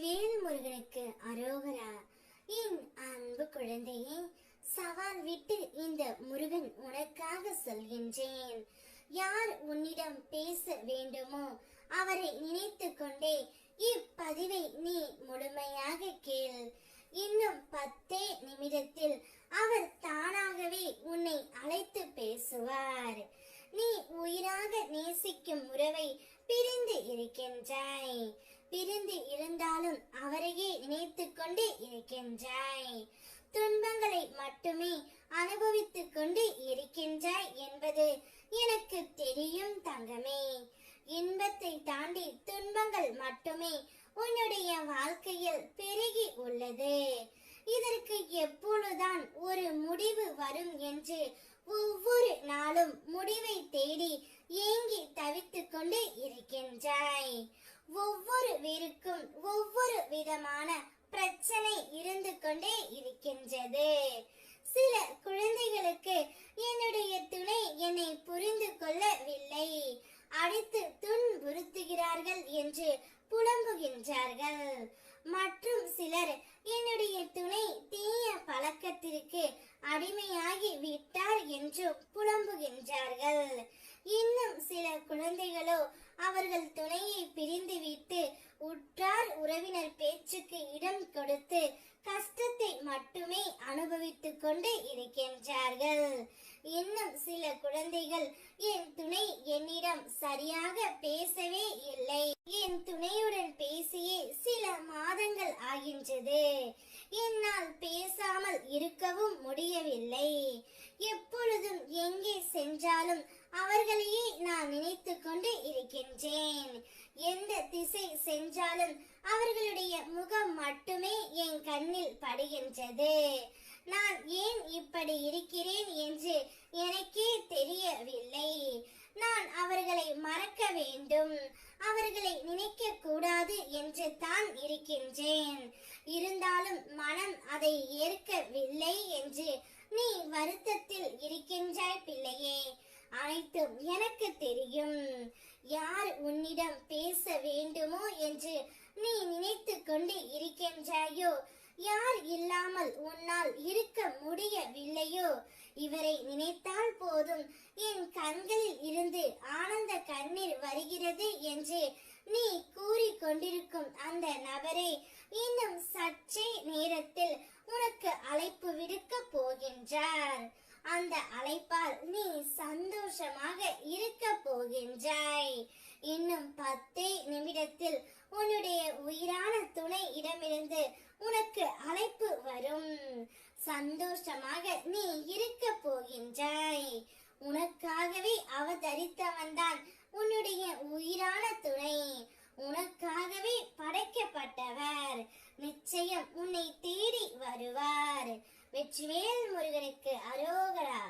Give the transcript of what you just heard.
வேல் முருகனுக்கு அரோகரா. என் அன்பு குழந்தையே, சவால் விட்டு இந்த முருகன் உனக்காக சொல்கின்றேன். யார் உன்னிடம் பேச வேண்டுமோ அவரை நினைத்து கொண்டே இப்பதிவை நீ முழுமையாக கேள். இன்னும் 10 நிமிடத்தில் அவர் தானாகவே உன்னை அழைத்து பேசுவார். நீ உயிராக நேசிக்கும் உறவை பிரிந்து இருக்கின்றாய். பிரிந்து இருந்தாலும் அவரையே நினைத்து கொண்டு இருக்கின்றாய். துன்பங்களை மட்டுமே அனுபவித்துக் கொண்டு இருக்கின்றாய் என்பது எனக்கு தெரியும் தங்கமே. இன்பத்தை தாண்டி துன்பங்கள் மட்டுமே உன்னுடைய வாழ்க்கையில் பெருகி உள்ளது. இதற்கு எப்பொழுதுதான் ஒரு முடிவு வரும் என்று ஒவ்வொரு நாளும் முடிவை தேடி ஏங்கி தவித்துக் கொண்டு இருக்கின்றாய். ஒவ்வொரு வீருக்கும் ஒவ்வொரு விதமான பிரச்சனை இருந்து கொண்டே இருக்கின்றது. சில குழந்தைகளுக்கு என்னுடைய துணை என்னை புரிந்து கொள்ளவில்லை, அடித்து துன்புறுத்துகிறார்கள் என்று புலம்புகின்றார்கள். மற்றும் சிலர் என்னுடைய துணை தீய பழக்கத்திற்கு அடிமையாகி விட்டார் என்று புலம்புகின்றார்கள். இன்னும் சில குழந்தைகளோ அவர்கள் துணையை பிரிந்துவிட்டு உற்றார் உறவினர் பேச்சுக்கு இடம் கொடுத்து கஷ்டத்தை மட்டுமே அனுபவித்துக் கொண்டு இருக்கின்றார்கள். இன்னும் சில குழந்தைகள் என் துணை என்னிடம் சரியாக பேசவே இல்லை, என் துணையுடன் பேசியே சில மாதங்கள் ஆகின்றது, என்னால் பேசாமல் இருக்கவும் முடியவில்லை, எப்பொழுதும் எங்கே சென்றாலும் அவர்களையே நான் நினைத்து கொண்டு இருக்கின்றேன், எந்த திசை சென்றாலும் அவர்களுடைய முகம் மட்டுமே என் கண்ணில் படுகின்றது, நான் ஏன் இப்படி இருக்கிறேன் என்று எனக்கே தெரியவில்லை, நான் அவர்களை மறக்க வேண்டும், அவர்களை நினைக்க கூடாது என்று தான் இருக்கின்றேன், இருந்தாலும் மனம் அதை ஏற்கவில்லை என்று நீ வருத்தத்தில் இருக்கின்றாய் பிள்ளையே. அனைத்தும் எனக்கு தெரியும். யார் உன்னிடம் பேச வேண்டுமோ என்று நீ நினைத்து கொண்டு இருக்கின்றாயோ, யார் இல்லாமல் உன்னால் இருக்க முடியவில்லையோ, இவரை நினைத்தால் போதும் என் கண்களில் இருந்து ஆனந்த கண்ணீர் வருகிறது என்று நீ கூறிக்கொண்டிருக்கும் அந்த நபரை இன்னும் சற்றே நேரத்தில் உனக்கு அழைப்பு விடுக்க போகின்றார். அந்த அழைப்பால் நீ சந்தோஷமாக இருக்க போகின்றாய். இன்னும் 10 நிமிடத்தில் உன்னுடைய உயிரான துணை இடமிருந்து உனக்கு அழைப்பு வரும். சந்தோஷமாக நீ இருக்க போகின்றாய். உனக்காகவே அவதரித்தவன்தான் உன்னுடைய உயிரான துணை, உனக்காகவே படைக்கப்பட்டவர். நிச்சயம் உன்னை தேடி வருவார். வெற்றிவேல் முருகனுக்கு அரோகரா.